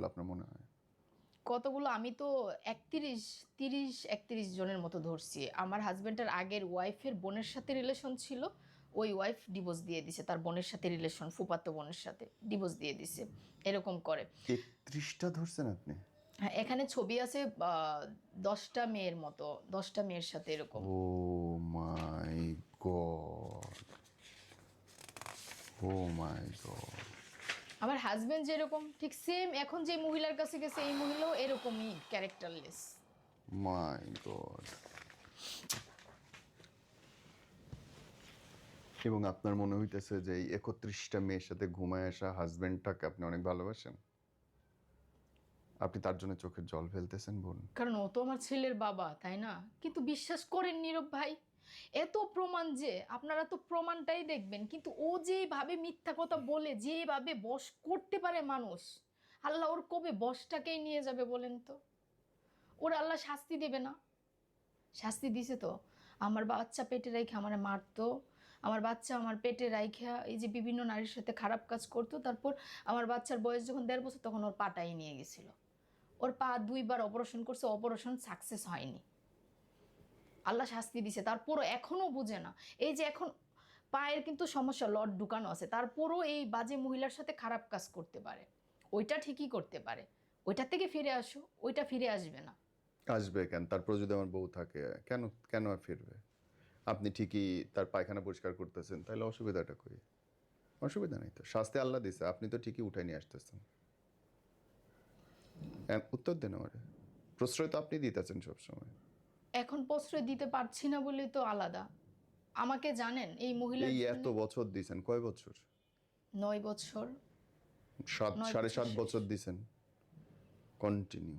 বলে আপনার মনে হয়? কতগুলো, আমি তো 31 জনের মতো ধরছি। আমার হাজব্যান্ডের আগের ওয়াইফের বোনের সাথে রিলেশন ছিল, ওই ওয়াইফ ডিভোর্স দিয়ে দিছে, তার বোনের সাথে রিলেশন, ফুফাতো বোনের সাথে ডিভোর্স দিয়ে দিছে, এরকম করে। 31টা ধরছেন আপনি? হ্যাঁ, এখানে ছবি আছে 10টা মেয়ের মতো, 10টা মেয়ের সাথে এরকম। ও মাই গড, ও মাই গড। আমার হাজব্যান্ড যেরকম ঠিক সেম, এখন যে মহিলার কাছে গেছে এই মহিলাও এরকমই ক্যারেক্টারলেস। মাই গড। এবং আপনার মনে হইতেছে যে এই 31টা মেয়ের সাথে ঘুমায় আসা হাজবেন্ডটাকে আপনি অনেক ভালোবাসেন? আপনি তার জন্য চোখের জল ফেলতেছেন বোন? কারণ ও তো আমার ছেলের বাবা, তাই না? কিন্তু বিশ্বাস করেন নীরব ভাই, এত প্রমাণ, যে আপনারা তো প্রমাণটাই দেখবেন, কিন্তু ও যেভাবে মিথ্যা কথা বলে, যেভাবে বশ করতে পারে মানুষ, আল্লাহ ওর কবে বশটাকেই নিয়ে যাবে বলেন তো? ওর আল্লাহ শাস্তি দেবে না? শাস্তি দিছে তো। আমার বাচ্চা পেটে রাইখা আমারে মারতো, আমার বাচ্চা আমার পেটে রাইখা এই যে বিভিন্ন নারীর সাথে খারাপ কাজ করতো, তারপর আমার বাচ্চার বয়স যখন 1.5 বছর তখন ওর পাটাই নিয়ে গেছিল। ওর পা 2বার অপারেশন করছে, অপারেশন সাকসেস হয়নি। আল্লাহ শাস্তি দিছে, তারপরও এখনও বুঝে না। এই যে এখন পায়ের কিন্তু সমস্যা, লট ঢুকানো আছে, তারপরও এই বাজে মহিলার সাথে খারাপ কাজ করতে পারে। ওইটা ঠিকই করতে পারে, ওইটার থেকে ফিরে আসো, ওইটা ফিরে আসবে না। আসবে কেন? তারপর যদি আমার বউ থাকে, কেন কেন আর ফিরবে? আপনি ঠিকই তার পায়খানা পরিষ্কার করতেছেন, তাহলে অসুবিধাটা কই? অসুবিধা নেই তো, শাস্তি আল্লাহ দিছে, আপনি তো ঠিকই উঠাই নিয়ে আসতেছেন। উত্তর দেন আমারে। প্রশ্রয় তো আপনি দিতেছেন সবসময়। এখন প্রশ্রয় দিতে পারছি না বলে তো আলাদা। আমাকে জানেন এই মহিলার এই জন্য এত বছর দিছেন, কয় বছর? 9 বছর, 7, 9 বছর 7.5 শেষ। বছর দিছেন কন্টিনিউ।